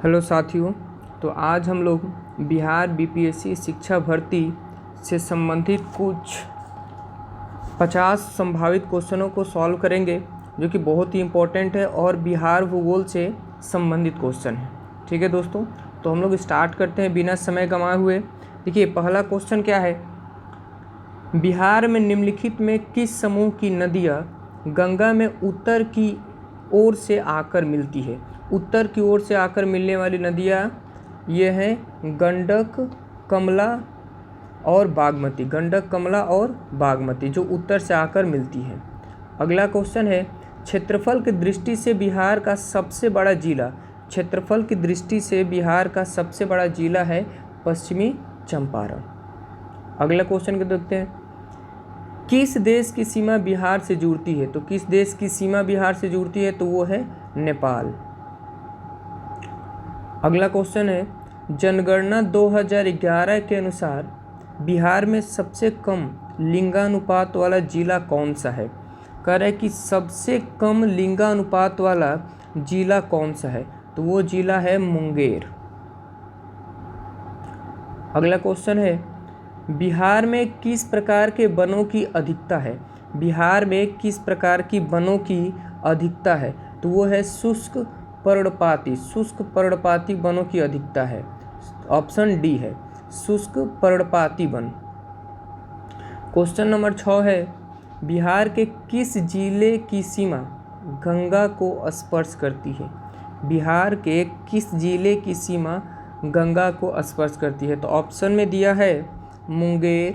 Hello साथियों, तो आज हम लोग बिहार बीपीएससी शिक्षा भर्ती से संबंधित कुछ 50 संभावित क्वेश्चनों को सॉल्व करेंगे जो कि बहुत ही इम्पोर्टेंट है और बिहार भूगोल से संबंधित क्वेश्चन है। ठीक है दोस्तों, तो हम लोग स्टार्ट करते हैं बिना समय गंवाए हुए। देखिए पहला क्वेश्चन क्या है, बिहार में निम्नलिखित में किस समूह की नदियाँ गंगा में उत्तर की ओर से आकर मिलती है। उत्तर की ओर से आकर मिलने वाली नदियाँ ये हैं गंडक, कमला और बागमती। गंडक, कमला और बागमती जो उत्तर से आकर मिलती है। अगला क्वेश्चन है, क्षेत्रफल की दृष्टि से बिहार का सबसे बड़ा जिला। क्षेत्रफल की दृष्टि से बिहार का सबसे बड़ा जिला है पश्चिमी चंपारण। अगला क्वेश्चन को देखते हैं, किस देश की सीमा बिहार से जुड़ती है। तो किस देश की सीमा बिहार से जुड़ती है, तो वो है नेपाल। अगला क्वेश्चन है, जनगणना 2011 के अनुसार बिहार में सबसे कम लिंगानुपात वाला जिला कौन सा है। कह रहा है कि सबसे कम लिंगानुपात वाला जिला कौन सा है, तो वो जिला है मुंगेर। अगला क्वेश्चन है, बिहार में किस प्रकार के वनों की अधिकता है। बिहार में किस प्रकार की वनों की अधिकता है, तो वो है शुष्क पर्णपाती। शुष्क पर्णपाती वनों की अधिकता है। ऑप्शन डी है शुष्क पर्णपाती वन। क्वेश्चन नंबर 6 है, बिहार के किस जिले की सीमा गंगा को स्पर्श करती है। बिहार के किस जिले की सीमा गंगा को स्पर्श करती है, तो ऑप्शन में दिया है मुंगेर,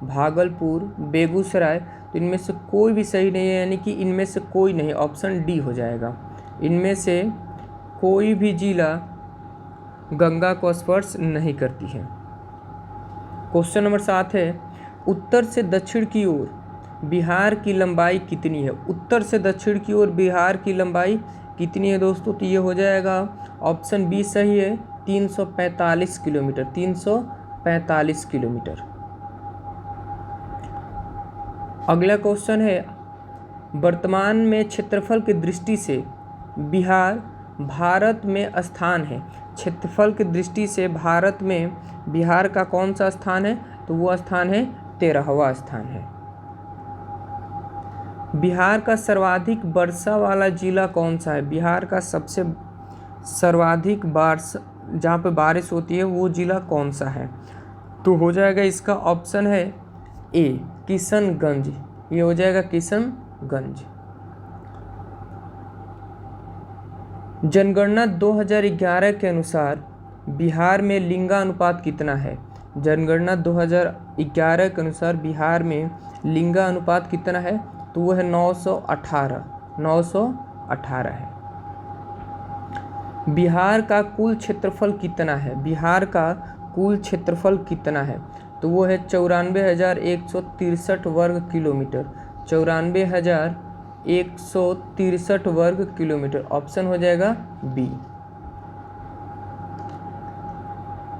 भागलपुर, बेगूसराय। तो इनमें से कोई भी सही नहीं है, यानी कि इनमें से कोई नहीं, ऑप्शन डी हो जाएगा। इनमें से कोई भी जिला गंगा को स्पर्श नहीं करती है। क्वेश्चन नंबर 7 है, उत्तर से दक्षिण की ओर बिहार की लंबाई कितनी है। उत्तर से दक्षिण की ओर बिहार की लंबाई कितनी है दोस्तों, तो ये हो जाएगा ऑप्शन बी सही है 345 किलोमीटर। 345 किलोमीटर। अगला क्वेश्चन है, वर्तमान में क्षेत्रफल की दृष्टि से बिहार भारत में स्थान है। क्षेत्रफल की दृष्टि से भारत में बिहार का कौन सा स्थान है, तो वो स्थान है 13वां स्थान है। बिहार का सर्वाधिक वर्षा वाला जिला कौन सा है। बिहार का सबसे सर्वाधिक जहाँ पे बारिश होती है वो जिला कौन सा है, तो हो जाएगा इसका ऑप्शन है ए किशनगंज। ये हो जाएगा किशनगंज। जनगणना 2011 के अनुसार बिहार में लिंगानुपात कितना है। जनगणना 2011 के अनुसार बिहार में लिंगानुपात कितना है, तो वो है 918। 918 है। बिहार का कुल क्षेत्रफल कितना है। बिहार का कुल क्षेत्रफल कितना है, तो वो है 94,163 वर्ग किलोमीटर। 94,163 वर्ग किलोमीटर। ऑप्शन हो जाएगा बी।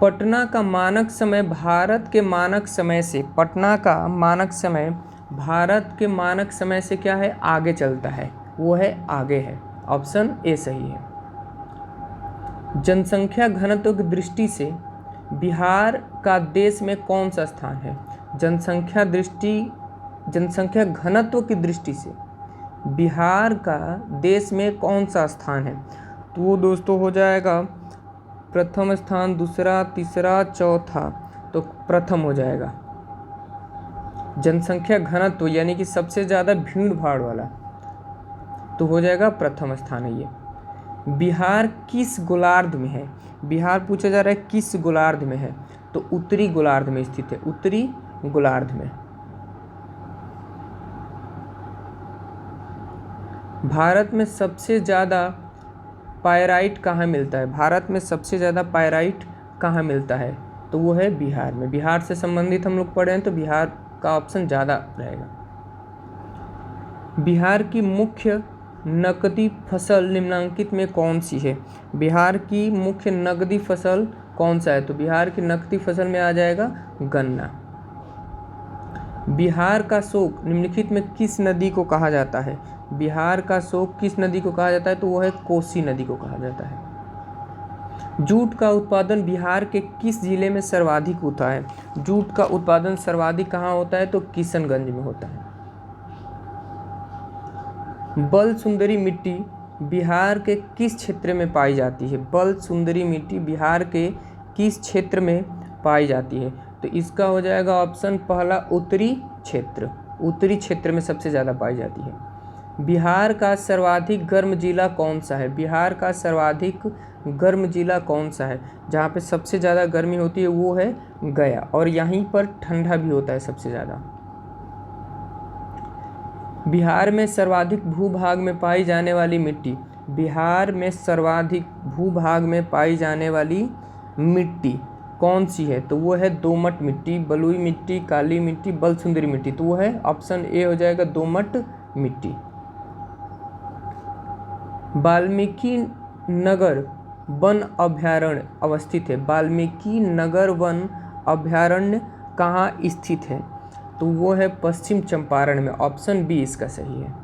पटना का मानक समय भारत के मानक समय से, पटना का मानक समय भारत के मानक समय से क्या है, आगे चलता है, वो है आगे है। ऑप्शन ए सही है। जनसंख्या घनत्व की दृष्टि से बिहार का देश में कौन सा स्थान है। जनसंख्या घनत्व की दृष्टि से बिहार का देश में कौन सा स्थान है, तो वो दोस्तों हो जाएगा प्रथम स्थान, दूसरा, तीसरा, चौथा। तो प्रथम हो जाएगा। जनसंख्या घनत्व यानी कि सबसे ज़्यादा भीड़ भाड़ वाला, तो हो जाएगा प्रथम स्थान है ये। बिहार किस गोलार्ध में है। बिहार पूछा जा रहा है किस गोलार्ध में है, तो उत्तरी गोलार्ध में स्थित है। उत्तरी गोलार्ध में। भारत में सबसे ज़्यादा पायराइट कहाँ मिलता है। भारत में सबसे ज़्यादा पायराइट कहाँ मिलता है, तो वो है बिहार में। बिहार से संबंधित हम लोग पढ़े हैं, तो बिहार का ऑप्शन ज़्यादा रहेगा। बिहार की मुख्य नकदी फसल निम्नलिखित में कौन सी है। बिहार की मुख्य नकदी फसल कौन सा है, तो बिहार की नकदी फसल में आ जाएगा गन्ना। बिहार का शोक निम्नलिखित में किस नदी को कहा जाता है। बिहार का शोक किस नदी को कहा जाता है, तो वो है कोसी नदी को कहा जाता है। जूट का उत्पादन बिहार के किस जिले में सर्वाधिक होता है? जूट का उत्पादन सर्वाधिक कहाँ होता है? तो किशनगंज में होता है। बल सुंदरी मिट्टी बिहार के किस क्षेत्र में पाई जाती है? बल सुंदरी मिट्टी बिहार के किस क्षेत्र में पाई जाती है? तो इसका हो जाएगा ऑप्शन पहला उत्तरी क्षेत्र। उत्तरी क्षेत्र में सबसे ज़्यादा पाई जाती है। बिहार का सर्वाधिक गर्म जिला कौन सा है? बिहार का सर्वाधिक गर्म जिला कौन सा है? जहाँ पे सबसे ज़्यादा गर्मी होती है वो है गया, और यहीं पर ठंडा भी होता है सबसे ज़्यादा। बिहार में सर्वाधिक भूभाग में पाई जाने वाली मिट्टी, बिहार में सर्वाधिक भूभाग में पाई जाने वाली मिट्टी कौन सी है? तो वो है दोमट मिट्टी, बलुई मिट्टी, काली मिट्टी, बल सुंदरी मिट्टी। तो वो है ऑप्शन ए हो जाएगा दोमट मिट्टी। वाल्मीकि नगर वन अभयारण्य अवस्थित है। वाल्मीकि नगर वन अभयारण्य कहाँ स्थित है? तो वो है पश्चिम चंपारण में। ऑप्शन बी इसका सही है।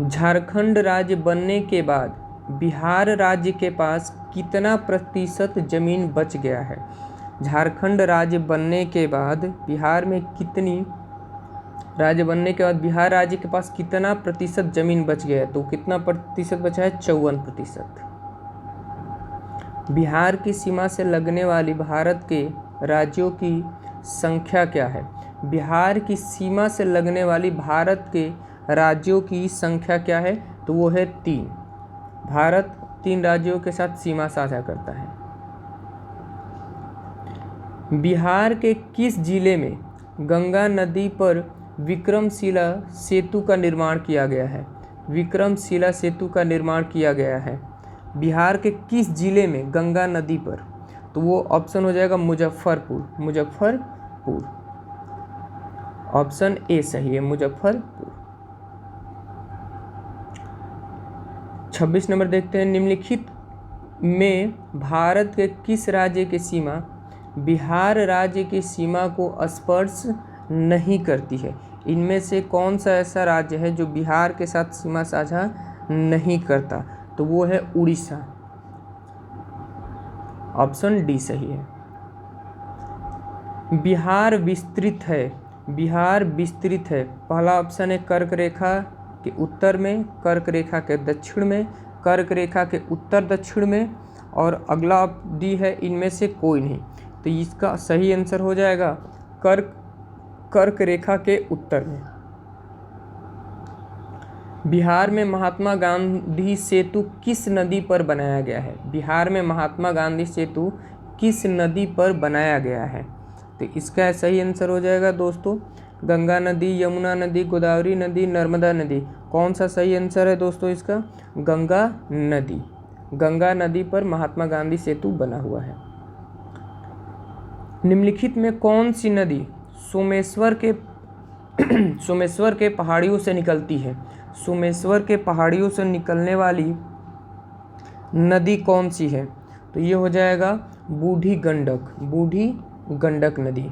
झारखंड राज्य बनने के बाद बिहार राज्य के पास कितना प्रतिशत जमीन बच गया है? झारखंड राज्य बनने के बाद बिहार में कितनी राज्य बनने के बाद बिहार राज्य के पास कितना प्रतिशत जमीन बच गया है? तो कितना प्रतिशत बचा है? 54%। बिहार की सीमा से लगने वाली भारत के राज्यों की संख्या क्या है? बिहार की सीमा से लगने वाली भारत के राज्यों की संख्या क्या है? तो वो है 3। भारत 3 राज्यों के साथ सीमा साझा करता है। बिहार के किस जिले में गंगा नदी पर विक्रमशिला सेतु का निर्माण किया गया है? विक्रमशिला सेतु का निर्माण किया गया है बिहार के किस जिले में गंगा नदी पर? तो वो ऑप्शन हो जाएगा मुजफ्फरपुर। मुजफ्फरपुर ऑप्शन ए सही है, मुजफ्फरपुर। 26 नंबर देखते हैं। निम्नलिखित में भारत के किस राज्य की सीमा बिहार राज्य की सीमा को स्पर्श नहीं करती है? इनमें से कौन सा ऐसा राज्य है जो बिहार के साथ सीमा साझा नहीं करता? तो वो है उड़ीसा। ऑप्शन डी सही है। बिहार विस्तृत है। बिहार विस्तृत है। पहला ऑप्शन है कर्क रेखा के उत्तर में, कर्क रेखा के दक्षिण में, कर्क रेखा के उत्तर दक्षिण में, और अगला डी है इनमें से कोई नहीं। तो इसका सही आंसर हो जाएगा कर्क रेखा के उत्तर में। बिहार में महात्मा गांधी सेतु किस नदी पर बनाया गया है? बिहार में महात्मा गांधी सेतु किस नदी पर बनाया गया है? तो इसका सही आंसर हो जाएगा दोस्तों गंगा नदी, यमुना नदी, गोदावरी नदी, नर्मदा नदी। कौन सा सही आंसर है दोस्तों इसका? गंगा नदी। गंगा नदी पर महात्मा गांधी सेतु बना हुआ है। निम्नलिखित में कौन सी नदी सोमेश्वर के पहाड़ियों से निकलती है? सोमेश्वर के पहाड़ियों से निकलने वाली नदी कौन सी है? तो ये हो जाएगा बूढ़ी गंडक। बूढ़ी गंडक नदी।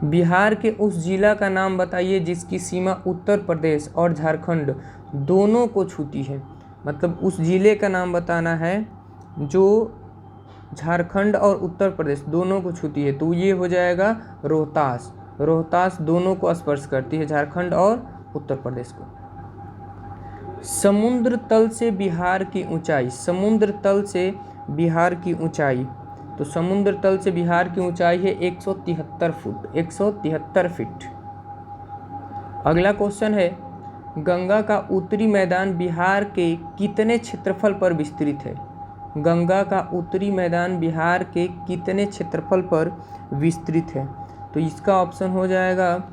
बिहार के उस जिला का नाम बताइए जिसकी सीमा उत्तर प्रदेश और झारखंड दोनों को छूती है। मतलब उस जिले का नाम बताना है जो झारखंड और उत्तर प्रदेश दोनों को छूती है। तो ये हो जाएगा रोहतास। रोहतास दोनों को स्पर्श करती है, झारखंड और उत्तर प्रदेश को। समुद्र तल से बिहार की ऊंचाई। समुद्र तल से बिहार की ऊंचाई। तो समुद्र तल से बिहार की ऊंचाई है 173 फुट। 173 फीट। अगला क्वेश्चन है गंगा का उत्तरी मैदान बिहार के कितने क्षेत्रफल पर विस्तृत है? गंगा का उत्तरी मैदान बिहार के कितने क्षेत्रफल पर विस्तृत है? तो इसका ऑप्शन हो जाएगा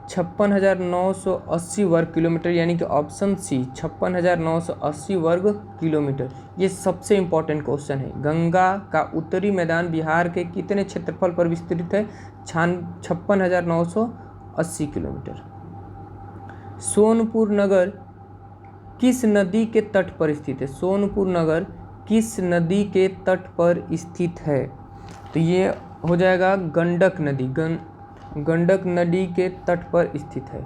56,980 वर्ग किलोमीटर, यानी कि ऑप्शन सी 56,980 वर्ग किलोमीटर। ये सबसे इम्पोर्टेंट क्वेश्चन है। गंगा का उत्तरी मैदान बिहार के कितने क्षेत्रफल पर विस्तृत है? 56,980 किलोमीटर। सोनपुर नगर किस नदी के तट पर स्थित है? सोनपुर नगर किस नदी के तट पर स्थित है? तो ये हो जाएगा गंडक नदी। गंडक नदी के तट पर स्थित है।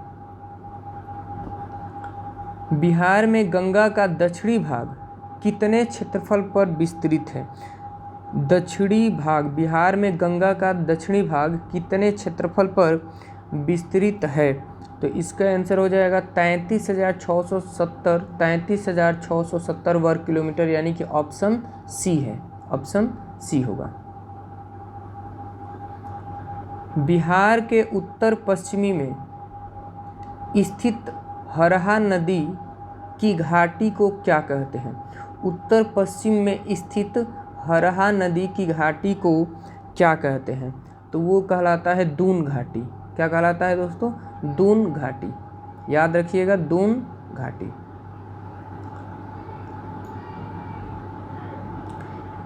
बिहार में गंगा का दक्षिणी भाग कितने क्षेत्रफल पर विस्तृत है? दक्षिणी भाग, बिहार में गंगा का दक्षिणी भाग कितने क्षेत्रफल पर विस्तृत है? तो इसका आंसर हो जाएगा 33,670 वर्ग किलोमीटर, यानी कि ऑप्शन सी है, ऑप्शन सी होगा। बिहार के उत्तर पश्चिमी में स्थित हरहा नदी की घाटी को क्या कहते हैं? उत्तर पश्चिम में स्थित हरहा नदी की घाटी को क्या कहते हैं? तो वो कहलाता है दून घाटी। क्या कहलाता है दोस्तों? दून घाटी, याद रखिएगा, दून घाटी।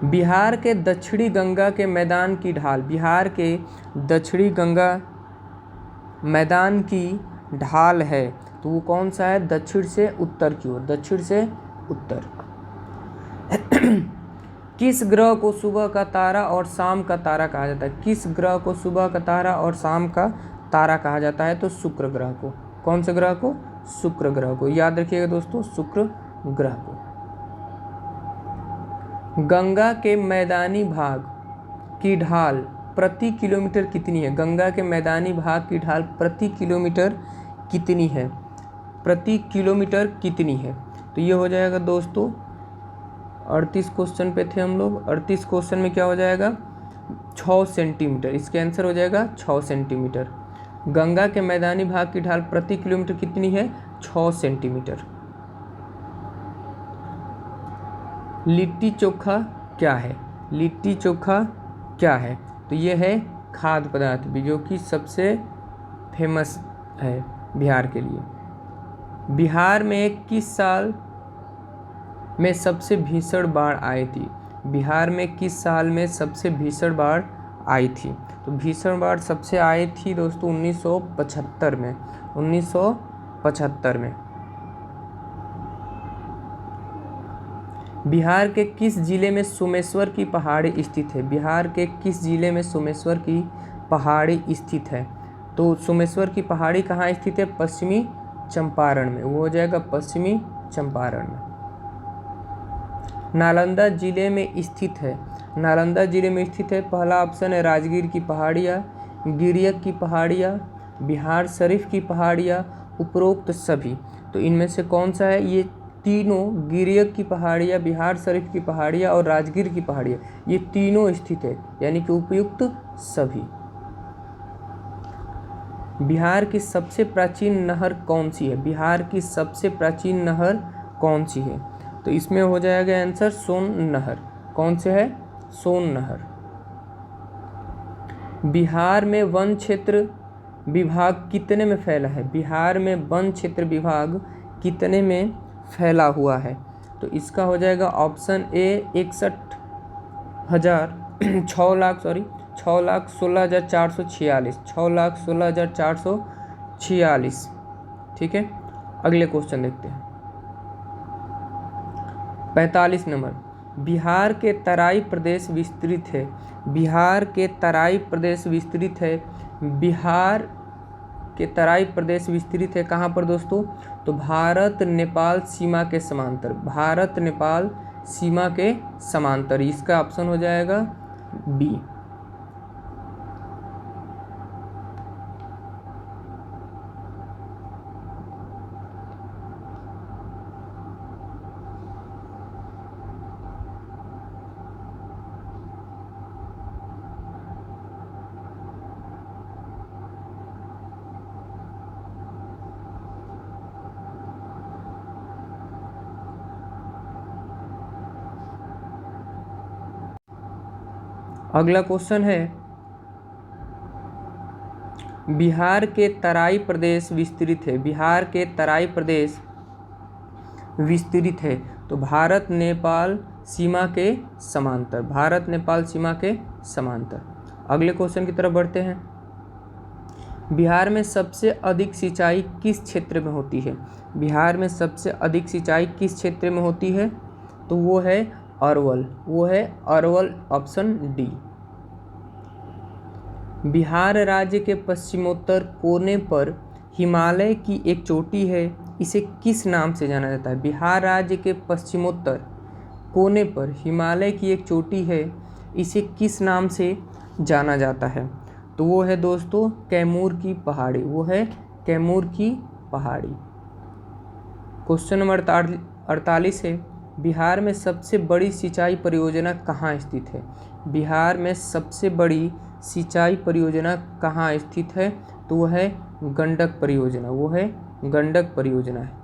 बिहार के दक्षिणी गंगा के मैदान की ढाल, बिहार के दक्षिणी गंगा मैदान की ढाल है, तो वो कौन सा है? दक्षिण से उत्तर की ओर, दक्षिण से उत्तर। किस ग्रह को सुबह का तारा और शाम का तारा कहा जाता है? किस ग्रह को सुबह का तारा और शाम का तारा कहा जाता है? तो शुक्र ग्रह को। कौन से ग्रह को? शुक्र ग्रह को, याद रखिएगा दोस्तों, शुक्र ग्रह को। गंगा के मैदानी भाग की ढाल प्रति किलोमीटर कितनी है? गंगा के मैदानी भाग की ढाल प्रति किलोमीटर कितनी है? प्रति किलोमीटर कितनी है? तो ये हो जाएगा दोस्तों 38 क्वेश्चन पे थे हम लोग। 38 क्वेश्चन में क्या हो जाएगा? 6 सेंटीमीटर। इसके आंसर हो जाएगा 6 सेंटीमीटर। गंगा के मैदानी भाग की ढाल प्रति किलोमीटर कितनी है? 6 सेंटीमीटर। लिट्टी चोखा क्या है? लिट्टी चोखा क्या है? तो ये है खाद्य पदार्थ भी, जो कि सबसे फेमस है बिहार के लिए। बिहार में किस साल में सबसे भीषण बाढ़ आई थी? बिहार में किस साल में सबसे भीषण बाढ़ आई थी? तो भीषण बाढ़ सबसे आई थी दोस्तों 1975 में, 1975 में। बिहार के किस जिले में सोमेश्वर की पहाड़ी स्थित है? बिहार के किस जिले में सोमेश्वर की पहाड़ी स्थित है? तो सोमेश्वर की पहाड़ी कहाँ स्थित है? पश्चिमी चंपारण में, वो हो जाएगा पश्चिमी चंपारण में। नालंदा जिले में स्थित है, नालंदा जिले में स्थित है, पहला ऑप्शन है राजगीर की पहाड़ियाँ, गिरियक की पहाड़ियाँ, बिहार शरीफ की पहाड़ियाँ, उपरोक्त सभी। तो इनमें से कौन सा है? ये तीनों, गिरियक की पहाड़ियाँ, बिहार शरीफ की पहाड़ियाँ और राजगीर की पहाड़ियाँ, ये तीनों स्थित है, यानी कि उपयुक्त सभी। बिहार की सबसे प्राचीन नहर कौन सी है? बिहार की सबसे प्राचीन नहर कौन सी है? तो इसमें हो जाएगा आंसर सोन नहर। कौन से है? सोन नहर। बिहार में वन क्षेत्र विभाग कितने में फैला है? बिहार में वन क्षेत्र विभाग कितने में फैला हुआ है? तो इसका हो जाएगा ऑप्शन ए 6,16,446, 6,16,446। ठीक है, अगले क्वेश्चन देखते हैं। 45 नंबर, बिहार के तराई प्रदेश विस्तृत है। बिहार के तराई प्रदेश विस्तृत है। बिहार के तराई प्रदेश विस्तृत है कहाँ पर दोस्तों? तो भारत नेपाल सीमा के समांतर, भारत नेपाल सीमा के समांतर। इसका ऑप्शन हो जाएगा बी। अगला क्वेश्चन है, बिहार के तराई प्रदेश विस्तृत है। बिहार के तराई प्रदेश विस्तृत है तो भारत नेपाल सीमा के समांतर, भारत नेपाल सीमा के समांतर। अगले क्वेश्चन की तरफ बढ़ते हैं। बिहार में सबसे अधिक सिंचाई किस क्षेत्र में होती है? बिहार में सबसे अधिक सिंचाई किस क्षेत्र में होती है? तो वो है अरवल, वो है अरवल, ऑप्शन डी। बिहार राज्य के पश्चिमोत्तर कोने पर हिमालय की एक चोटी है, इसे किस नाम से जाना जाता है? बिहार राज्य के पश्चिमोत्तर कोने पर हिमालय की एक चोटी है, इसे किस नाम से जाना जाता है? तो वो है दोस्तों कैमूर की पहाड़ी, वो है कैमूर की पहाड़ी। क्वेश्चन नंबर 48 है, बिहार में सबसे बड़ी सिंचाई परियोजना कहाँ स्थित है? बिहार में सबसे बड़ी सिंचाई परियोजना कहाँ स्थित है? तो वो है गंडक परियोजना, वो है गंडक परियोजना है।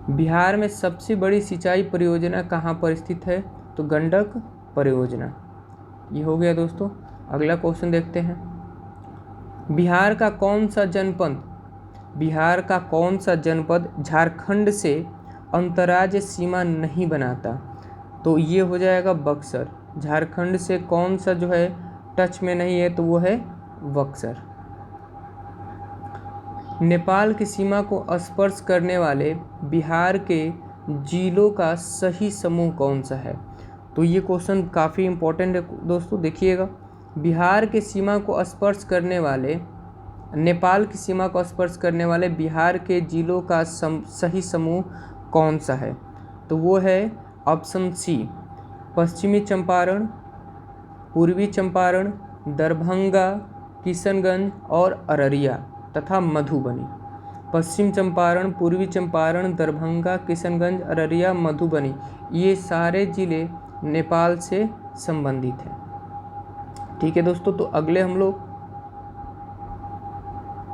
बिहार में सबसे बड़ी सिंचाई परियोजना कहाँ पर स्थित है? तो गंडक परियोजना। ये हो गया दोस्तों। अगला क्वेश्चन देखते हैं, बिहार का कौन सा जनपद झारखंड से अंतर्राज्यीय सीमा नहीं बनाता? तो ये हो जाएगा बक्सर। झारखंड से कौन सा जो है टच में नहीं है? तो वो है बक्सर। नेपाल की सीमा को स्पर्श करने वाले बिहार के जिलों का सही समूह कौन सा है? तो ये क्वेश्चन काफ़ी इम्पोर्टेंट है दोस्तों, देखिएगा। बिहार की सीमा को स्पर्श करने वाले, नेपाल की सीमा को स्पर्श करने वाले बिहार के जिलों का सही समूह कौन सा है? तो वो है ऑप्शन सी, पश्चिमी चंपारण, पूर्वी चंपारण, दरभंगा, किशनगंज और अररिया तथा मधुबनी। पश्चिम चंपारण, पूर्वी चंपारण, दरभंगा, किशनगंज, अररिया, मधुबनी, ये सारे ज़िले नेपाल से संबंधित हैं। ठीक है दोस्तों, तो अगले हम लोग